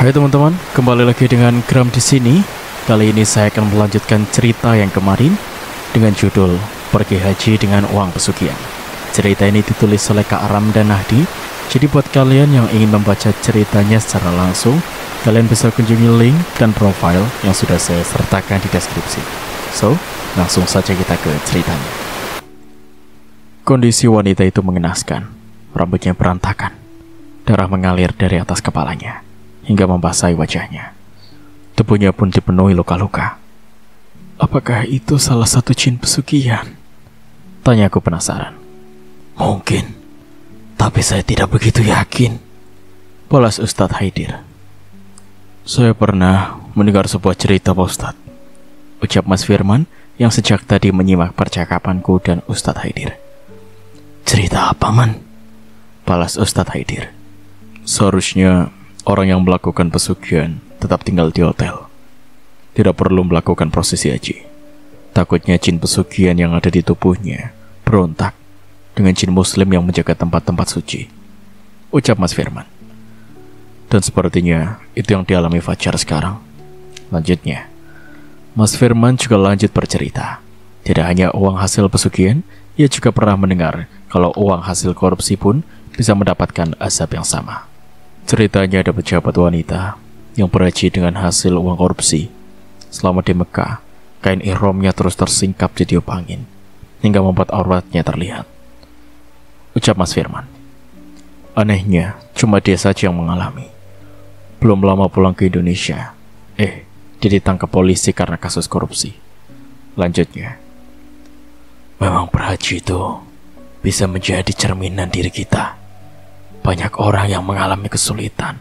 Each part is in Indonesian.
Hai teman-teman, kembali lagi dengan Gram di sini. Kali ini saya akan melanjutkan cerita yang kemarin dengan judul Pergi Haji dengan Uang Pesugihan. Cerita ini ditulis oleh Kak Aram dan Nahdi. Jadi buat kalian yang ingin membaca ceritanya secara langsung, kalian bisa kunjungi link dan profile yang sudah saya sertakan di deskripsi. So, langsung saja kita ke ceritanya. Kondisi wanita itu mengenaskan. Rambutnya berantakan. Darah mengalir dari atas kepalanya hingga membasahi wajahnya. Tubuhnya pun dipenuhi luka-luka. Apakah itu salah satu jin pesugihan? Tanyaku penasaran. Mungkin, tapi saya tidak begitu yakin, balas Ustadz Haidir. Saya pernah mendengar sebuah cerita Pak Ustadz, ucap Mas Firman yang sejak tadi menyimak percakapanku dan Ustadz Haidir. Cerita apa, Man? Balas Ustadz Haidir. Seharusnya orang yang melakukan pesugihan tetap tinggal di hotel. Tidak perlu melakukan prosesi haji. Takutnya jin pesugihan yang ada di tubuhnya berontak dengan jin muslim yang menjaga tempat-tempat suci, ucap Mas Firman. Dan sepertinya itu yang dialami Fajar sekarang. Lanjutnya, Mas Firman juga lanjut bercerita. Tidak hanya uang hasil pesugihan, ia juga pernah mendengar kalau uang hasil korupsi pun bisa mendapatkan azab yang sama. Ceritanya ada pejabat wanita yang berhaji dengan hasil uang korupsi. Selama di Mekah, kain ihramnya terus tersingkap di tiup angin hingga membuat auratnya terlihat, ucap Mas Firman. Anehnya, cuma dia saja yang mengalami. Belum lama pulang ke Indonesia, dia ditangkap polisi karena kasus korupsi. Lanjutnya, memang berhaji itu bisa menjadi cerminan diri kita. Banyak orang yang mengalami kesulitan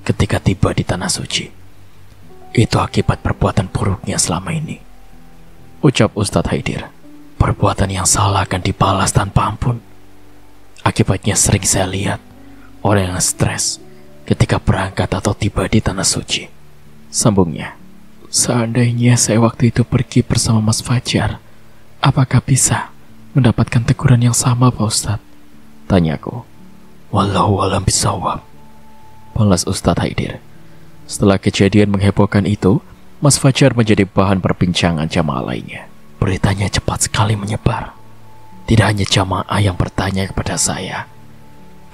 ketika tiba di tanah suci. Itu akibat perbuatan buruknya selama ini, ucap Ustadz Haidir. Perbuatan yang salah akan dibalas tanpa ampun. Akibatnya sering saya lihat orang yang stres ketika berangkat atau tiba di tanah suci. Sambungnya, seandainya saya waktu itu pergi bersama Mas Fajar, apakah bisa mendapatkan teguran yang sama Pak Ustadz? Tanyaku. Wallahu a'lam bishawab, balas Ustadz Haidir. Setelah kejadian menghebohkan itu, Mas Fajar menjadi bahan perbincangan jamaah lainnya. Beritanya cepat sekali menyebar. Tidak hanya jamaah yang bertanya kepada saya,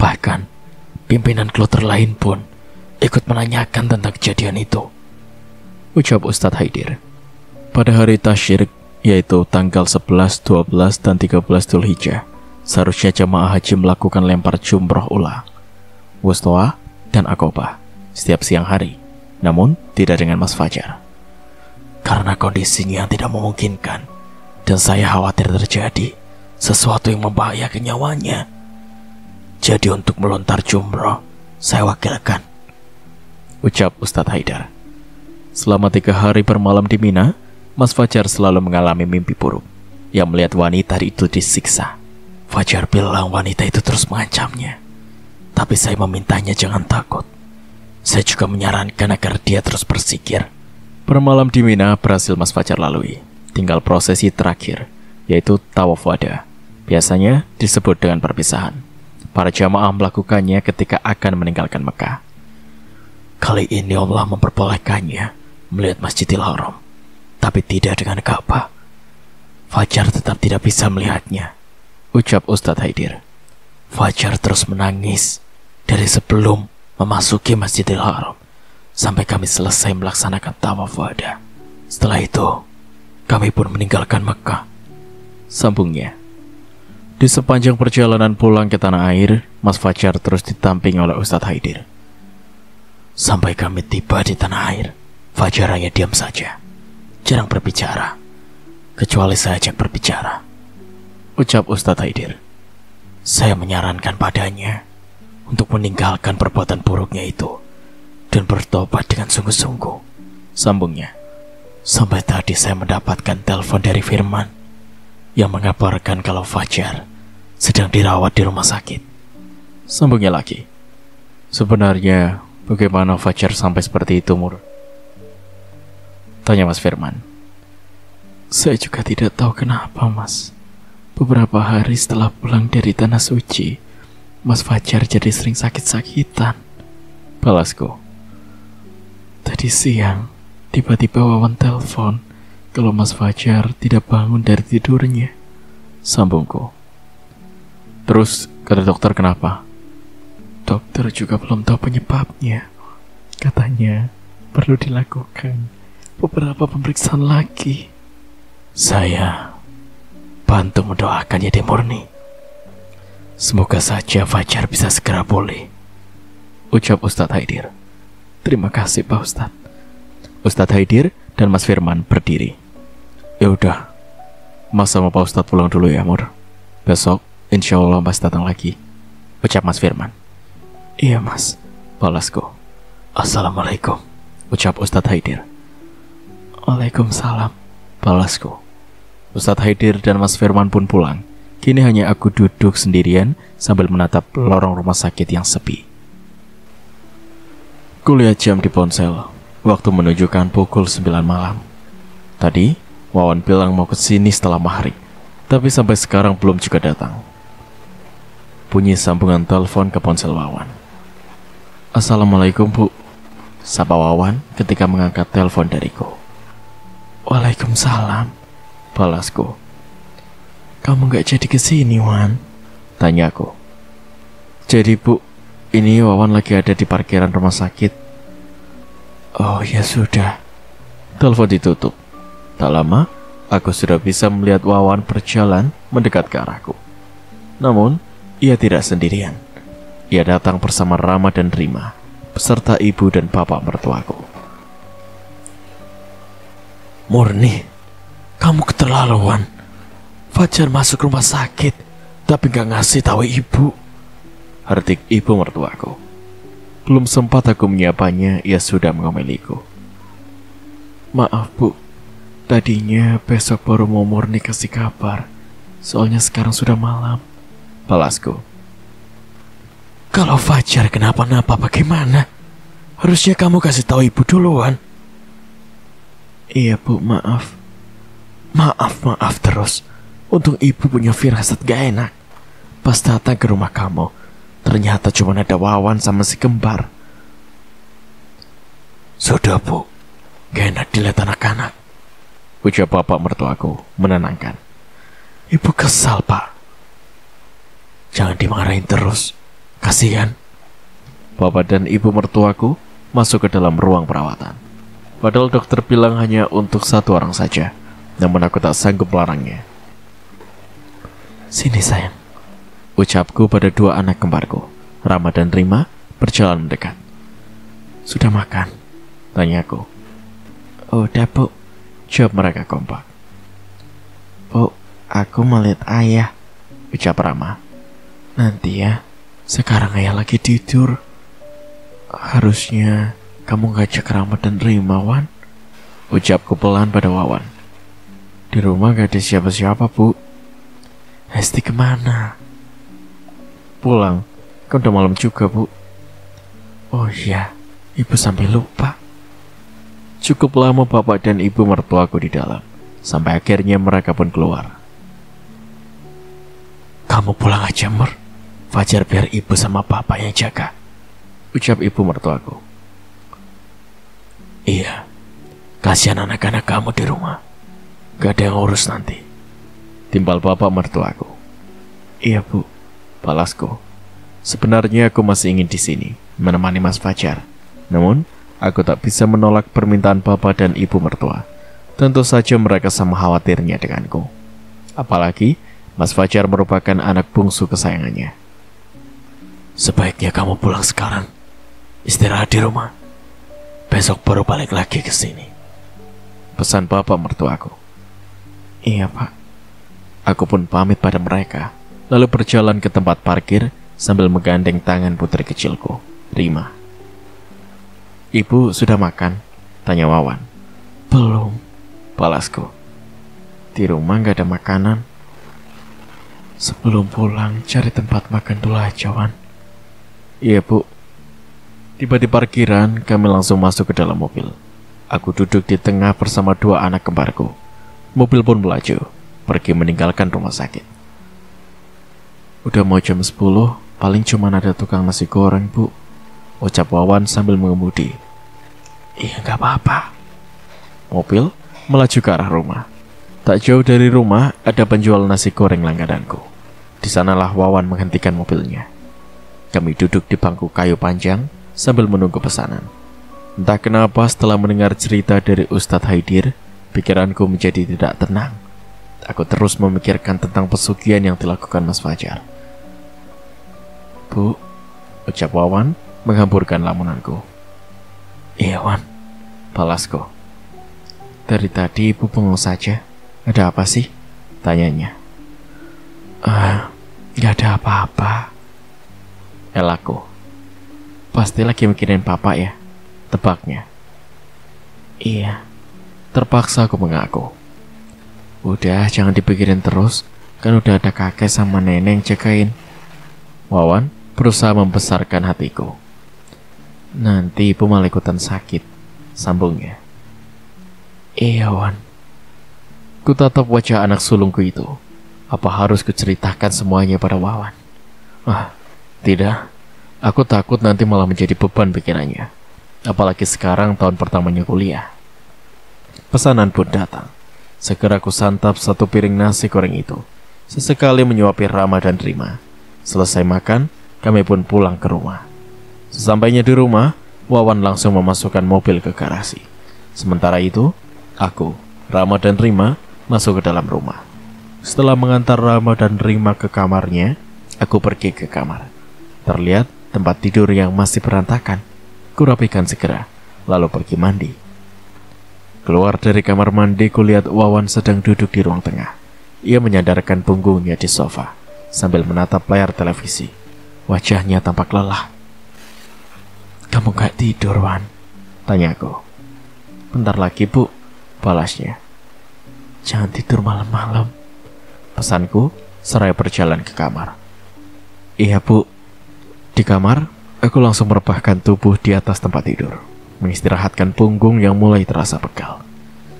bahkan pimpinan kloter lain pun ikut menanyakan tentang kejadian itu, ucap Ustadz Haidir. Pada hari tasyrik, yaitu tanggal 11, 12, dan 13 Dzulhijjah, seharusnya jamaah haji melakukan lempar jumroh ulang, wustoa, dan akobah setiap siang hari, namun tidak dengan Mas Fajar. Karena kondisinya yang tidak memungkinkan, dan saya khawatir terjadi sesuatu yang membahayakan nyawanya. Jadi untuk melontar jumroh, saya wakilkan, ucap Ustadz Haidar. Selama 3 hari bermalam di Mina, Mas Fajar selalu mengalami mimpi buruk yang melihat wanita itu disiksa. Fajar bilang wanita itu terus mengancamnya, tapi saya memintanya jangan takut. Saya juga menyarankan agar dia terus bersikir. Bermalam di Mina berhasil Mas Fajar lalui. Tinggal prosesi terakhir, yaitu tawaf wada. Biasanya disebut dengan perpisahan. Para jamaah melakukannya ketika akan meninggalkan Mekah. Kali ini Allah memperbolehkannya melihat Masjidil Haram, tapi tidak dengan Ka'bah. Fajar tetap tidak bisa melihatnya, ucap Ustadz Haidir. Fajar terus menangis dari sebelum memasuki Masjidil Haram sampai kami selesai melaksanakan tawaf wada. Setelah itu, kami pun meninggalkan Mekah, sambungnya. Di sepanjang perjalanan pulang ke tanah air, Mas Fajar terus ditampingi oleh Ustadz Haidir. Sampai kami tiba di tanah air, Fajar hanya diam saja, jarang berbicara, kecuali saya ajak berbicara, ucap Ustadz Haidir. Saya menyarankan padanya untuk meninggalkan perbuatan buruknya itu dan bertobat dengan sungguh-sungguh, sambungnya. Sampai tadi saya mendapatkan telepon dari Firman yang mengabarkan kalau Fajar sedang dirawat di rumah sakit, sambungnya lagi. Sebenarnya bagaimana Fajar sampai seperti itu, Mur? Tanya Mas Firman. Saya juga tidak tahu kenapa, Mas. Beberapa hari setelah pulang dari tanah suci, Mas Fajar jadi sering sakit-sakitan, balasku. Tadi siang, tiba-tiba Wawan telepon kalau Mas Fajar tidak bangun dari tidurnya. Sambungku. Terus, kata dokter kenapa? Dokter juga belum tahu penyebabnya. Katanya perlu dilakukan beberapa pemeriksaan lagi. Saya bantu mendoakan ya Murni. Semoga saja Fajar bisa segera pulih, ucap Ustadz Haidir. Terima kasih Pak Ustadz. Ustadz Haidir dan Mas Firman berdiri. Ya udah, Mas sama Pak Ustadz pulang dulu ya Mur. Besok insya Allah Mas datang lagi, ucap Mas Firman. Iya Mas, balasku. Assalamualaikum, ucap Ustadz Haidir. Waalaikumsalam, balasku. Ustadz Haidir dan Mas Firman pun pulang. Kini hanya aku duduk sendirian sambil menatap lorong rumah sakit yang sepi. Kulihat jam di ponsel. Waktu menunjukkan pukul 9 malam. Tadi, Wawan bilang mau kesini setelah maghrib, tapi sampai sekarang belum juga datang. Bunyi sambungan telepon ke ponsel Wawan. Assalamualaikum Bu, sapa Wawan ketika mengangkat telepon dariku. Waalaikumsalam, balasku. Kamu gak jadi kesini Wan? Tanyaku. Jadi Bu, ini Wawan lagi ada di parkiran rumah sakit. Oh ya sudah. Telepon ditutup. Tak lama, aku sudah bisa melihat Wawan berjalan mendekat ke arahku. Namun, ia tidak sendirian. Ia datang bersama Rama dan Rima, beserta ibu dan bapak mertuaku. Murni, kamu keterlaluan. Fajar masuk rumah sakit, tapi gak ngasih tahu ibu, hardik ibu mertuaku. Belum sempat aku menyapanya, ia sudah mengomeliku. Maaf Bu, tadinya besok baru mau Murni kasih kabar, soalnya sekarang sudah malam, balasku. Kalau Fajar kenapa-napa bagaimana? Harusnya kamu kasih tahu ibu duluan. Iya Bu, maaf. Maaf terus. Untung ibu punya firasat gak enak. Pas datang ke rumah kamu, ternyata cuma ada Wawan sama si kembar. Sudah Bu, gak enak dilihat anak-anak, ucap bapak mertuaku menenangkan. Ibu kesal Pak. Jangan dimarahin terus, kasihan. Bapak dan ibu mertuaku masuk ke dalam ruang perawatan. Padahal dokter bilang hanya untuk satu orang saja, namun aku tak sanggup melarangnya. Sini sayang, ucapku pada dua anak kembarku, Rama dan Rima, berjalan mendekat. Sudah makan? Tanyaku. Udah Bu, jawab mereka kompak. Bu, aku mau lihat ayah, ucap Rama. Nanti ya, sekarang ayah lagi tidur. Harusnya kamu ngajak Rama dan Rima, Wan, ucapku pelan pada Wawan. Di rumah gak ada siapa-siapa Bu. Hesti kemana? Pulang, kan udah malam juga Bu. Oh iya, ibu sampai lupa. Cukup lama bapak dan ibu mertuaku di dalam, sampai akhirnya mereka pun keluar. Kamu pulang aja Mur, Fajar biar ibu sama bapak yang jaga, ucap ibu mertuaku. Iya, kasihan anak-anak kamu di rumah, gak ada yang urus nanti, timbal bapak mertuaku. Iya Bu, balasku. Sebenarnya aku masih ingin di sini menemani Mas Fajar, namun aku tak bisa menolak permintaan bapak dan ibu mertua. Tentu saja mereka sama khawatirnya denganku. Apalagi Mas Fajar merupakan anak bungsu kesayangannya. Sebaiknya kamu pulang sekarang, istirahat di rumah. Besok baru balik lagi ke sini, pesan bapak mertuaku. Iya Pak. Aku pun pamit pada mereka, lalu berjalan ke tempat parkir sambil menggandeng tangan putri kecilku, Rima. Ibu sudah makan? Tanya Wawan. Belum, balasku. Di rumah gak ada makanan. Sebelum pulang cari tempat makan dulu aja, Wan. Iya Bu. Tiba di parkiran, kami langsung masuk ke dalam mobil. Aku duduk di tengah bersama dua anak kembarku. Mobil pun melaju, pergi meninggalkan rumah sakit. Udah mau jam 10, paling cuma ada tukang nasi goreng Bu, ucap Wawan sambil mengemudi. Iya, nggak apa-apa. Mobil melaju ke arah rumah. Tak jauh dari rumah ada penjual nasi goreng langgananku. Di sanalah Wawan menghentikan mobilnya. Kami duduk di bangku kayu panjang sambil menunggu pesanan. Entah kenapa setelah mendengar cerita dari Ustadz Haidir, pikiranku menjadi tidak tenang. Aku terus memikirkan tentang pesugihan yang dilakukan Mas Fajar. Bu, ucap Wawan menghamburkan lamunanku. Iya, Wan, balasku. Dari tadi ibu bengong saja. Ada apa sih? Tanyanya. Gak ada apa-apa. Elaku. Pasti lagi mikirin papa ya? Tebaknya. Iya. Terpaksa aku mengaku. Udah, jangan dipikirin terus. Kan udah ada kakek sama nenek yang jagain. Wawan berusaha membesarkan hatiku. Nanti ibu malah ikutan sakit, sambungnya. Iya, Wan. Ku tatap wajah anak sulungku itu. Apa harus kuceritakan semuanya pada Wawan? Tidak. Aku takut nanti malah menjadi beban pikirannya. Apalagi sekarang tahun pertamanya kuliah. Pesanan pun datang. Segera ku santap satu piring nasi goreng itu. Sesekali menyuapi Rama dan Rima. Selesai makan, kami pun pulang ke rumah. Sesampainya di rumah, Wawan langsung memasukkan mobil ke garasi. Sementara itu, aku, Rama dan Rima masuk ke dalam rumah. Setelah mengantar Rama dan Rima ke kamarnya, aku pergi ke kamar. Terlihat tempat tidur yang masih berantakan. Kurapikan segera, lalu pergi mandi. Keluar dari kamar mandi, kulihat Wawan sedang duduk di ruang tengah. Ia menyandarkan punggungnya di sofa sambil menatap layar televisi. Wajahnya tampak lelah. Kamu gak tidur, Wan? Tanyaku. Bentar lagi, Bu, balasnya. Jangan tidur malam-malam, pesanku seraya berjalan ke kamar. Iya, Bu. Di kamar, aku langsung merebahkan tubuh di atas tempat tidur, mengistirahatkan punggung yang mulai terasa pegal.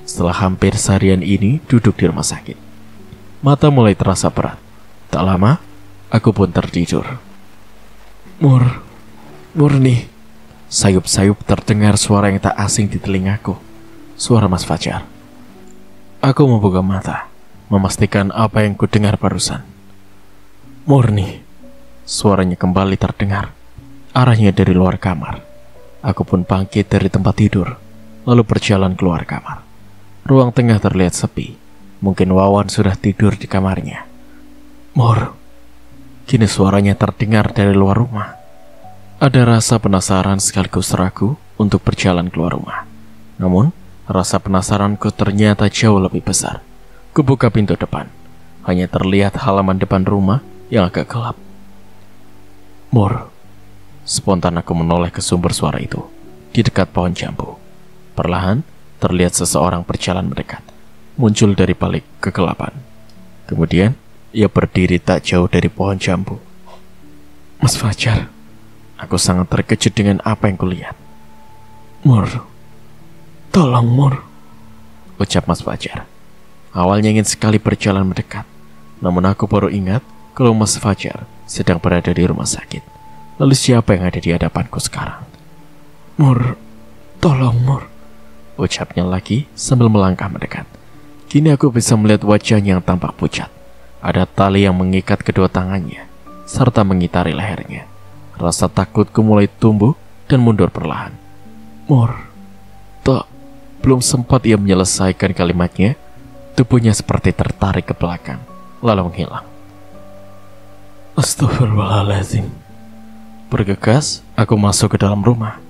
Setelah hampir seharian ini duduk di rumah sakit, mata mulai terasa berat. Tak lama, aku pun tertidur. Murni. Sayup-sayup terdengar suara yang tak asing di telingaku. Suara Mas Fajar. Aku membuka mata, memastikan apa yang kudengar barusan. Murni. Suaranya kembali terdengar. Arahnya dari luar kamar. Aku pun bangkit dari tempat tidur, lalu berjalan keluar kamar. Ruang tengah terlihat sepi. Mungkin Wawan sudah tidur di kamarnya. Kini suaranya terdengar dari luar rumah. Ada rasa penasaran sekaligus ragu untuk berjalan keluar rumah. Namun, rasa penasaranku ternyata jauh lebih besar. Kubuka pintu depan. Hanya terlihat halaman depan rumah yang agak gelap. Spontan aku menoleh ke sumber suara itu, di dekat pohon jambu. Perlahan, terlihat seseorang berjalan mendekat, muncul dari balik kegelapan. Kemudian, ia berdiri tak jauh dari pohon jambu. Mas Fajar. Aku sangat terkejut dengan apa yang kulihat. Tolong, ucap Mas Fajar. Awalnya ingin sekali berjalan mendekat, namun aku baru ingat kalau Mas Fajar sedang berada di rumah sakit. Lalu siapa yang ada di hadapanku sekarang? Tolong, ucapnya lagi sambil melangkah mendekat. Kini aku bisa melihat wajahnya yang tampak pucat. Ada tali yang mengikat kedua tangannya, serta mengitari lehernya. Rasa takutku mulai tumbuh dan mundur perlahan. Belum sempat ia menyelesaikan kalimatnya, tubuhnya seperti tertarik ke belakang, lalu menghilang. Astagfirullahaladzim. Bergegas, aku masuk ke dalam rumah.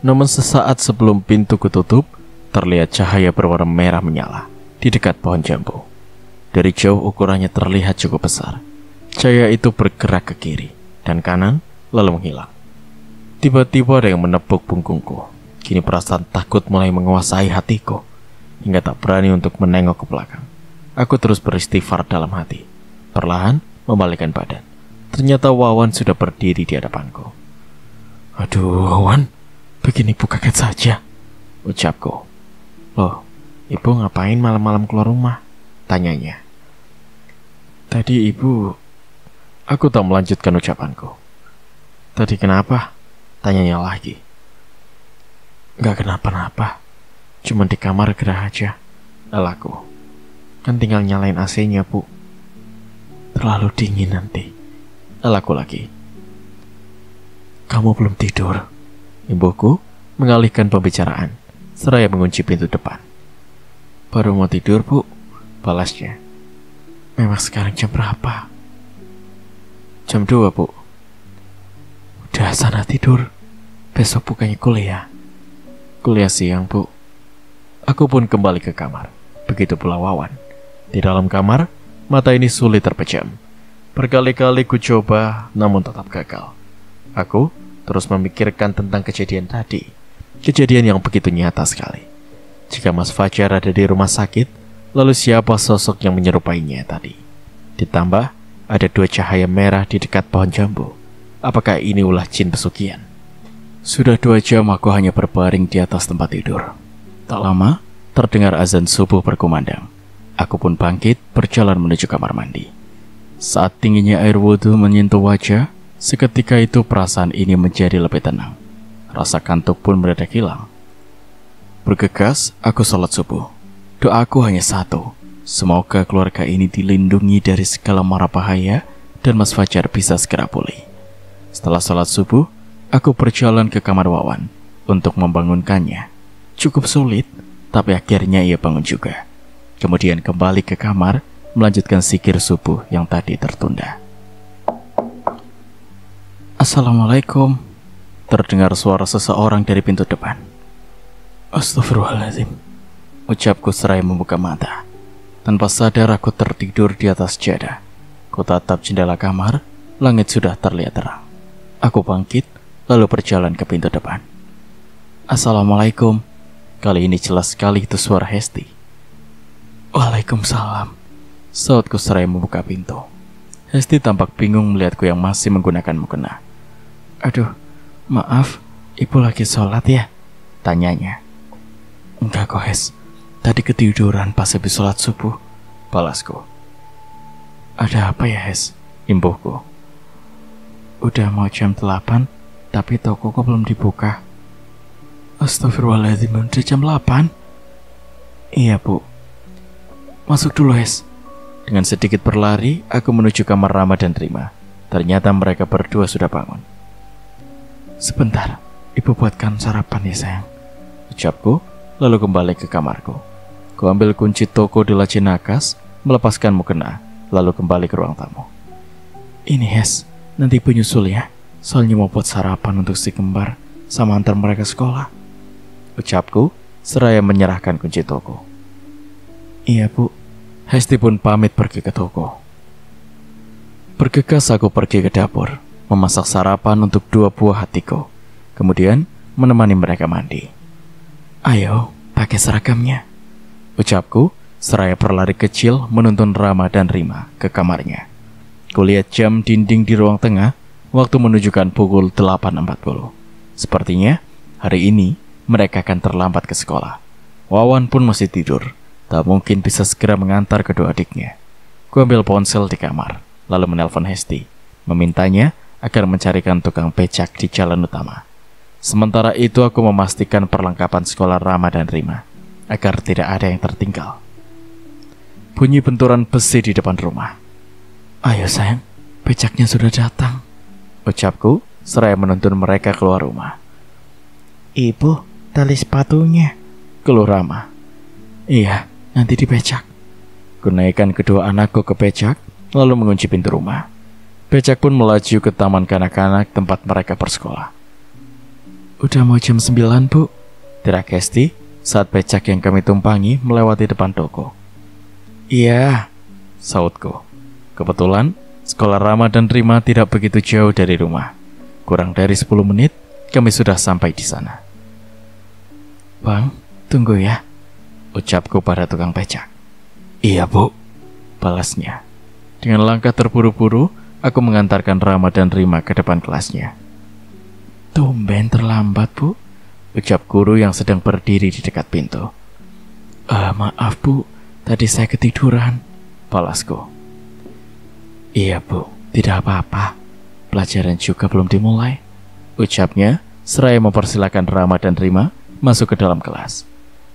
Namun sesaat sebelum pintu kututup, terlihat cahaya berwarna merah menyala di dekat pohon jambu. Dari jauh ukurannya terlihat cukup besar. Cahaya itu bergerak ke kiri dan kanan, lalu menghilang. Tiba-tiba ada yang menepuk punggungku. Kini perasaan takut mulai menguasai hatiku, hingga tak berani untuk menengok ke belakang. Aku terus beristighfar dalam hati. Perlahan membalikkan badan. Ternyata Wawan sudah berdiri di hadapanku. Aduh, Wawan, bikin ibu kaget saja, ucapku. Loh, ibu ngapain malam-malam keluar rumah? Tanyanya. Tadi ibu... Aku tak melanjutkan ucapanku. Tadi kenapa? Tanyanya lagi. Gak kenapa-napa, cuman di kamar gerah aja. Lalaku, kan tinggal nyalain AC-nya, Bu. Terlalu dingin nanti. Lalaku lagi. Kamu belum tidur? Ibuku mengalihkan pembicaraan, seraya mengunci pintu depan. Baru mau tidur, Bu, balasnya. Memang sekarang jam berapa? Jam 2, Bu. Udah sana tidur. Besok bukannya kuliah. Kuliah siang, Bu. Aku pun kembali ke kamar. Begitu pula Wawan. Di dalam kamar, mata ini sulit terpejam. Berkali-kali ku coba, namun tetap gagal. Aku terus memikirkan tentang kejadian tadi. Kejadian yang begitu nyata sekali. Jika Mas Fajar ada di rumah sakit, lalu siapa sosok yang menyerupainya tadi? Ditambah, ada 2 cahaya merah di dekat pohon jambu. Apakah ini ulah jin pesugihan? Sudah 2 jam aku hanya berbaring di atas tempat tidur. Tak lama, terdengar azan subuh berkumandang. Aku pun bangkit, berjalan menuju kamar mandi. Saat dinginnya air wudhu menyentuh wajah, seketika itu perasaan ini menjadi lebih tenang. Rasa kantuk pun mendadak hilang. Bergegas, aku sholat subuh. Doaku hanya satu. Semoga keluarga ini dilindungi dari segala mara bahaya dan Mas Fajar bisa segera pulih. Setelah sholat subuh, aku berjalan ke kamar Wawan untuk membangunkannya. Cukup sulit, tapi akhirnya ia bangun juga. Kemudian kembali ke kamar, melanjutkan zikir subuh yang tadi tertunda. Assalamualaikum. Terdengar suara seseorang dari pintu depan. Astagfirullahaladzim, ucapku seraya membuka mata. Tanpa sadar aku tertidur di atas jadah. Ku tatap jendela kamar, langit sudah terlihat terang. Aku bangkit, lalu berjalan ke pintu depan. Assalamualaikum. Kali ini jelas sekali itu suara Hesti. Waalaikumsalam, sautku seraya membuka pintu. Hesti tampak bingung melihatku yang masih menggunakan mukena. Aduh, maaf, ibu lagi sholat ya? Tanyanya. Enggak kok, Hes. Tadi ketiduran pas habis sholat subuh, balasku. Ada apa ya, Hes? Imbuhku. Udah mau jam 8, tapi toko kok belum dibuka. Astagfirullahaladzim, udah jam 8? Iya, Bu. Masuk dulu, Hes. Dengan sedikit berlari, aku menuju kamar Rama dan Rima. Ternyata mereka berdua sudah bangun. Sebentar, ibu buatkan sarapan ya sayang, ucapku, lalu kembali ke kamarku. Ku ambil kunci toko di laci nakas, melepaskan mukena, lalu kembali ke ruang tamu. Ini Hes, nanti ibu nyusul ya, soalnya mau buat sarapan untuk si kembar sama antar mereka sekolah, ucapku, seraya menyerahkan kunci toko. Iya Bu. Hesti pun pamit pergi ke toko. Bergegas aku pergi ke dapur, memasak sarapan untuk 2 buah hatiku. Kemudian menemani mereka mandi. Ayo, pakai seragamnya, ucapku, seraya berlari kecil menuntun Rama dan Rima ke kamarnya. Kulihat jam dinding di ruang tengah, waktu menunjukkan pukul 8.40. Sepertinya hari ini mereka akan terlambat ke sekolah. Wawan pun masih tidur. Tak mungkin bisa segera mengantar kedua adiknya. Ku ambil ponsel di kamar, lalu menelpon Hesti, memintanya agar mencarikan tukang becak di jalan utama. Sementara itu aku memastikan perlengkapan sekolah Rama dan Rima, agar tidak ada yang tertinggal. Bunyi benturan besi di depan rumah. Ayo sayang, becaknya sudah datang, ucapku, seraya menuntun mereka keluar rumah. Ibu, tali sepatunya, keluh Rama. Iya, nanti dibecak. Kunaikkan kedua anakku ke becak, lalu mengunci pintu rumah. Becak pun melaju ke taman kanak-kanak tempat mereka bersekolah. Udah mau jam 9, Bu, teriak Hesti saat becak yang kami tumpangi melewati depan toko. Iya, sautku. Kebetulan, sekolah Rama dan Rima tidak begitu jauh dari rumah. Kurang dari 10 menit, kami sudah sampai di sana. Bang, tunggu ya, ucapku pada tukang becak. Iya Bu, balasnya. Dengan langkah terburu-buru, aku mengantarkan Rama dan Rima ke depan kelasnya. Tumben terlambat Bu, ucap guru yang sedang berdiri di dekat pintu. Maaf Bu, tadi saya ketiduran, balasku. Iya Bu, tidak apa-apa, pelajaran juga belum dimulai, ucapnya seraya mempersilakan Rama dan Rima masuk ke dalam kelas.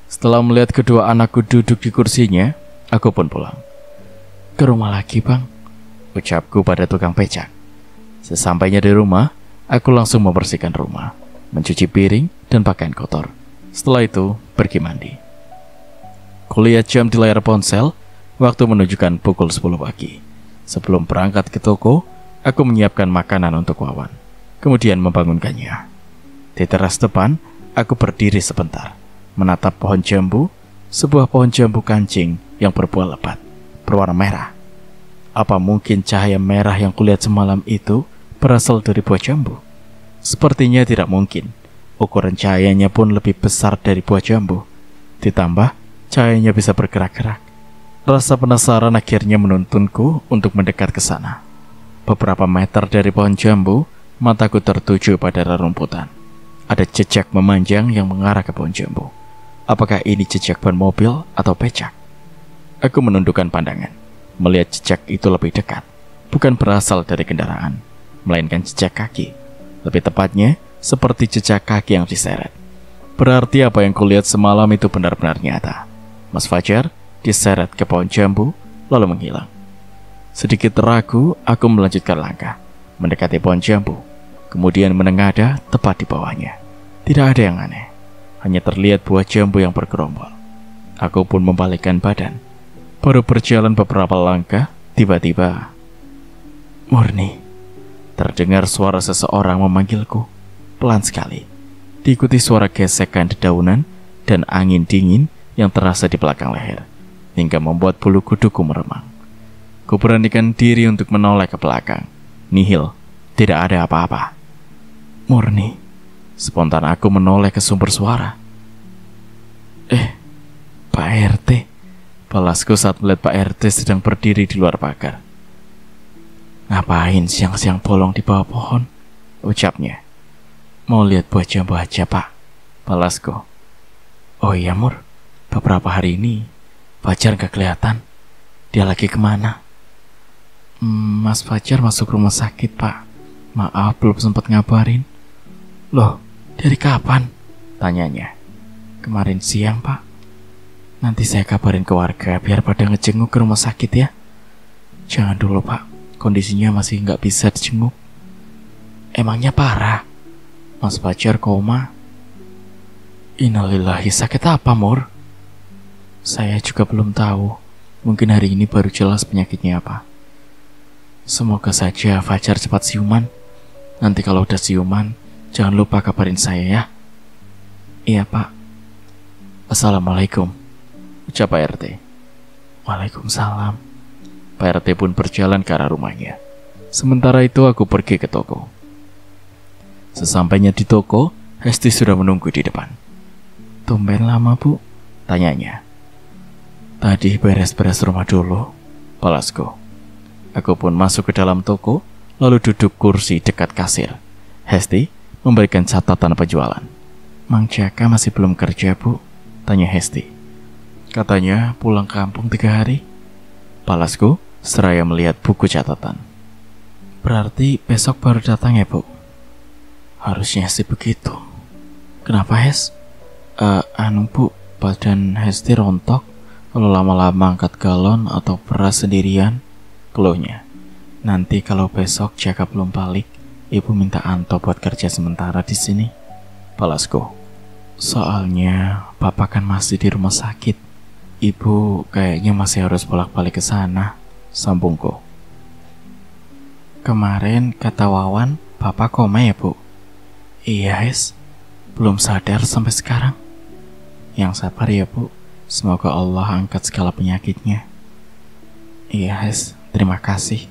Setelah melihat kedua anakku duduk di kursinya, aku pun pulang. Ke rumah lagi, Bang, ucapku pada tukang becak. Sesampainya di rumah, aku langsung membersihkan rumah, mencuci piring dan pakaian kotor. Setelah itu, pergi mandi. Kulihat jam di layar ponsel, waktu menunjukkan pukul 10 pagi. Sebelum berangkat ke toko, aku menyiapkan makanan untuk Wawan, kemudian membangunkannya. Di teras depan, aku berdiri sebentar, menatap pohon jambu, sebuah pohon jambu kancing yang berbuah lebat, berwarna merah. Apa mungkin cahaya merah yang kulihat semalam itu berasal dari buah jambu? Sepertinya tidak mungkin. Ukuran cahayanya pun lebih besar dari buah jambu. Ditambah, cahayanya bisa bergerak-gerak. Rasa penasaran akhirnya menuntunku untuk mendekat ke sana. Beberapa meter dari pohon jambu, mataku tertuju pada rerumputan. Ada jejak memanjang yang mengarah ke pohon jambu. Apakah ini jejak ban mobil atau becak? Aku menundukkan pandangan, melihat jejak itu lebih dekat. Bukan berasal dari kendaraan, melainkan jejak kaki. Lebih tepatnya, seperti jejak kaki yang diseret. Berarti apa yang kulihat semalam itu benar-benar nyata. Mas Fajar diseret ke pohon jambu, lalu menghilang. Sedikit ragu, aku melanjutkan langkah, mendekati pohon jambu, kemudian menengadah tepat di bawahnya. Tidak ada yang aneh, hanya terlihat buah jambu yang bergerombol. Aku pun membalikkan badan. Baru berjalan beberapa langkah, tiba-tiba, Murni, terdengar suara seseorang memanggilku. Pelan sekali, diikuti suara gesekan dedaunan dan angin dingin yang terasa di belakang leher, hingga membuat bulu kuduku meremang. Kuberanikan diri untuk menoleh ke belakang. Nihil, tidak ada apa-apa. Murni, spontan aku menoleh ke sumber suara. Pak RT, balasku saat melihat Pak RT sedang berdiri di luar pagar. Ngapain siang-siang bolong di bawah pohon? Ucapnya. Mau lihat buah jambu aja, Pak, balasku. Oh iya, Mur, beberapa hari ini Fajar gak kelihatan. Dia lagi kemana? Mas Fajar masuk rumah sakit, Pak. Maaf, belum sempat ngabarin. Loh, dari kapan? Tanyanya. Kemarin siang, Pak. Nanti saya kabarin ke warga biar pada ngejenguk ke rumah sakit ya. Jangan dulu, Pak, kondisinya masih gak bisa dijenguk. Emangnya parah? Mas Fajar koma. Innalillahi, sakit apa, Mur? Saya juga belum tahu. Mungkin hari ini baru jelas penyakitnya apa. Semoga saja Fajar cepat siuman. Nanti kalau udah siuman, jangan lupa kabarin saya ya. Iya, Pak. Assalamualaikum, ucap Pak RT. Waalaikumsalam. Pak RT pun berjalan ke arah rumahnya. Sementara itu aku pergi ke toko. Sesampainya di toko, Hesti sudah menunggu di depan. Tumben lama, Bu? Tanyanya. Tadi beres-beres rumah dulu, balasku. Aku pun masuk ke dalam toko, lalu duduk kursi dekat kasir. Hesti memberikan catatan penjualan. Mang Jaka masih belum kerja, Bu? Tanya Hesti. Katanya pulang kampung 3 hari. Balasku seraya melihat buku catatan. Berarti besok baru datang ya, Bu? Harusnya sih begitu. Kenapa, Hes? Bu, badan Hesti rontok kalau lama-lama angkat galon atau beras sendirian, keluhnya. Nanti kalau besok Jaka belum balik, Ibu minta Anto buat kerja sementara di sini. Balasku. Soalnya Bapak kan masih di rumah sakit. Ibu kayaknya masih harus bolak-balik ke sana, sambungku. Kemarin kata Wawan, Bapak koma ya, Bu? Iya, Hes. Belum sadar sampai sekarang. Yang sabar ya, Bu. Semoga Allah angkat segala penyakitnya. Iya, Hes. Terima kasih.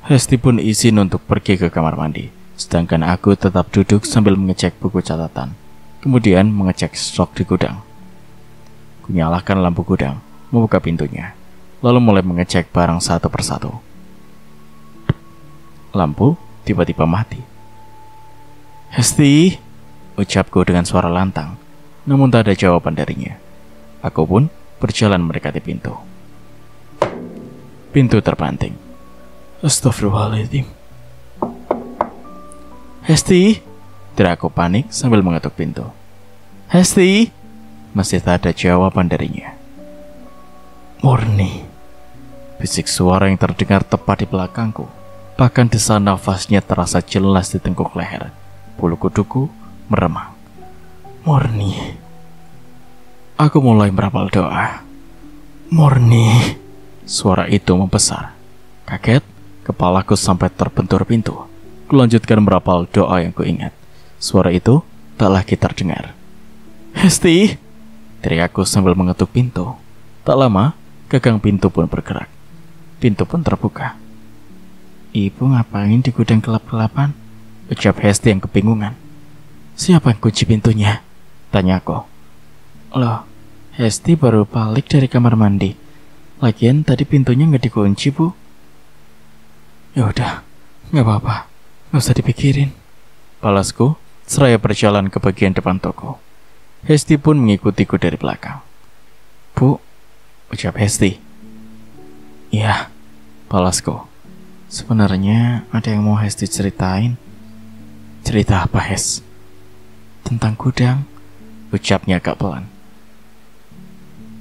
Hesti pun izin untuk pergi ke kamar mandi, sedangkan aku tetap duduk sambil mengecek buku catatan, kemudian mengecek stok di gudang. Kunyalakan lampu gudang, membuka pintunya, lalu mulai mengecek barang satu persatu. Lampu tiba-tiba mati. Hesti, ucapku dengan suara lantang, namun tak ada jawaban darinya. Aku pun berjalan mendekati pintu. Pintu terbanting. Astagfirullahaladzim. Hesti, teriakku panik sambil mengetuk pintu. Hesti! Masih tak ada jawaban darinya. Murni. Bisik suara yang terdengar tepat di belakangku. Bahkan desahan nafasnya terasa jelas di tengkuk leher. Bulu kuduku meremang. Murni. Aku mulai merapal doa. Murni. Suara itu membesar. Kaget, kepalaku sampai terbentur pintu. Kulanjutkan merapal doa yang kuingat. Suara itu tak lagi terdengar. Hesti! Teriakku sambil mengetuk pintu. Tak lama, gagang pintu pun bergerak. Pintu pun terbuka. Ibu ngapain di gudang gelap-gelapan? Ucap Hesti yang kebingungan. Siapa yang kunci pintunya? Tanyaku. Loh, Hesti baru balik dari kamar mandi. Lagian tadi pintunya nggak dikunci, Bu. Yaudah, nggak apa-apa. Nggak usah dipikirin. Balasku, seraya berjalan ke bagian depan toko. Hesti pun mengikutiku dari belakang. Bu, ucap Hesti. Iya, balasku. Sebenarnya ada yang mau Hesti ceritain. Cerita apa, Hes? Tentang gudang, ucapnya agak pelan.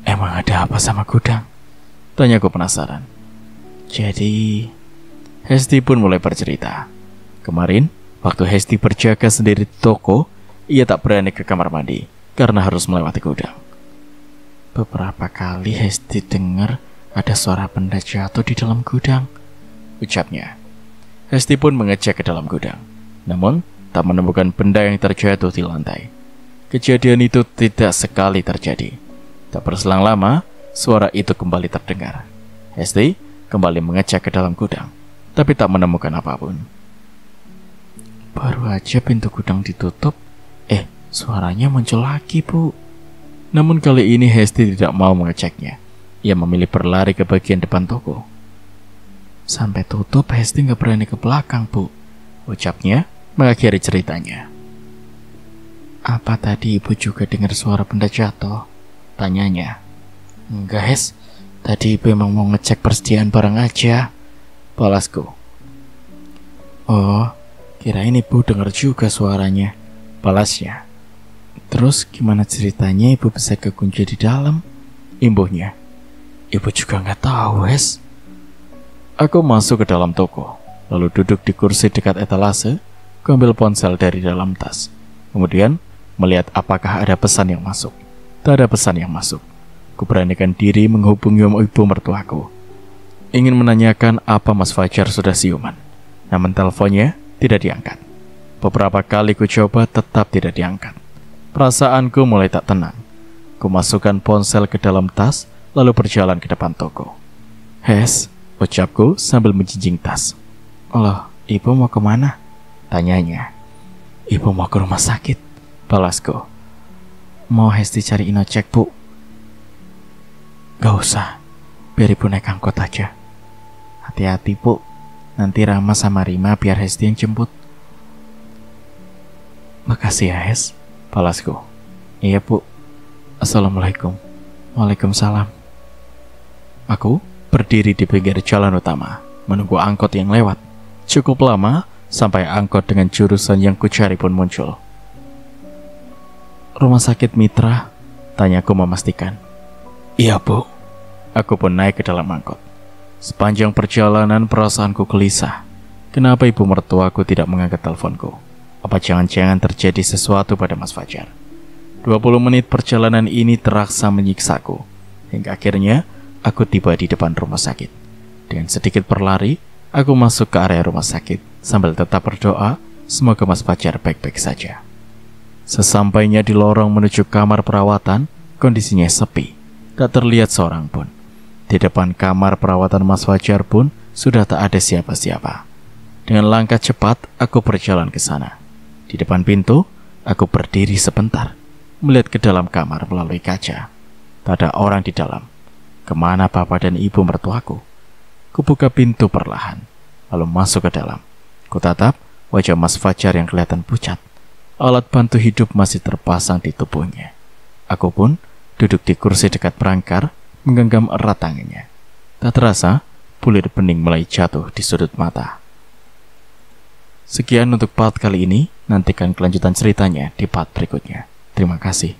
Emang ada apa sama gudang? Tanyaku penasaran. Jadi, Hesti pun mulai bercerita. Kemarin, waktu Hesti berjaga sendiri di toko, ia tak berani ke kamar mandi karena harus melewati gudang. Beberapa kali Hesti dengar ada suara benda jatuh di dalam gudang, ucapnya. Hesti pun mengecek ke dalam gudang, namun tak menemukan benda yang terjatuh di lantai. Kejadian itu tidak sekali terjadi. Tak berselang lama, suara itu kembali terdengar. Hesti kembali mengecek ke dalam gudang, tapi tak menemukan apapun. Baru aja pintu gudang ditutup, suaranya muncul lagi, Bu. Namun kali ini Hesti tidak mau mengeceknya. Ia memilih berlari ke bagian depan toko. Sampai tutup, Hesti nggak berani ke belakang, Bu, ucapnya mengakhiri ceritanya. Apa tadi Ibu juga dengar suara benda jatuh? Tanyanya. Enggak, Hes. Tadi Ibu emang mau ngecek persediaan barang aja, balasku. Oh, kirain Ibu dengar juga suaranya, balasnya. Terus gimana ceritanya Ibu bisa kekunci di dalam? Imbuhnya. Ibu juga nggak tahu, Hes. Aku masuk ke dalam toko, lalu duduk di kursi dekat etalase, ambil ponsel dari dalam tas. Kemudian melihat apakah ada pesan yang masuk. Tak ada pesan yang masuk. Kuberanikan diri menghubungi ibu mertuaku. Ingin menanyakan apa Mas Fajar sudah siuman. Namun teleponnya tidak diangkat. Beberapa kali ku coba tetap tidak diangkat. Perasaanku mulai tak tenang. Ku masukkan ponsel ke dalam tas, lalu berjalan ke depan toko. Hes, ucapku sambil menjinjing tas. Loh, Ibu mau kemana? Tanyanya. Ibu mau ke rumah sakit, balasku. Mau Hesti cari Inocek, Bu? Gak usah, biar Ibu naik angkot aja. Hati-hati, Bu. Nanti Rama sama Rima biar Hesti yang jemput. Makasih ya, Hes, balasku. Iya, Bu. Assalamualaikum. Waalaikumsalam. Aku berdiri di pinggir jalan utama, menunggu angkot yang lewat. Cukup lama, sampai angkot dengan jurusan yang kucari pun muncul. Rumah sakit Mitra? Tanyaku memastikan. Iya, Bu. Aku pun naik ke dalam angkot. Sepanjang perjalanan perasaanku gelisah. Kenapa ibu mertuaku tidak mengangkat teleponku? Apa jangan-jangan terjadi sesuatu pada Mas Fajar? 20 menit perjalanan ini terasa menyiksaku. Hingga akhirnya aku tiba di depan rumah sakit. Dengan sedikit berlari, aku masuk ke area rumah sakit sambil tetap berdoa semoga Mas Fajar baik-baik saja. Sesampainya di lorong menuju kamar perawatan, kondisinya sepi. Tak terlihat seorang pun. Di depan kamar perawatan Mas Fajar pun sudah tak ada siapa-siapa. Dengan langkah cepat, aku berjalan ke sana. Di depan pintu, aku berdiri sebentar, melihat ke dalam kamar melalui kaca. Tak ada orang di dalam. Kemana bapak dan ibu mertuaku? Kubuka pintu perlahan, lalu masuk ke dalam. Kutatap wajah Mas Fajar yang kelihatan pucat. Alat bantu hidup masih terpasang di tubuhnya. Aku pun duduk di kursi dekat perangkar, menggenggam erat tangannya. Tak terasa, bulir bening mulai jatuh di sudut mata. Sekian untuk part kali ini, nantikan kelanjutan ceritanya di part berikutnya. Terima kasih.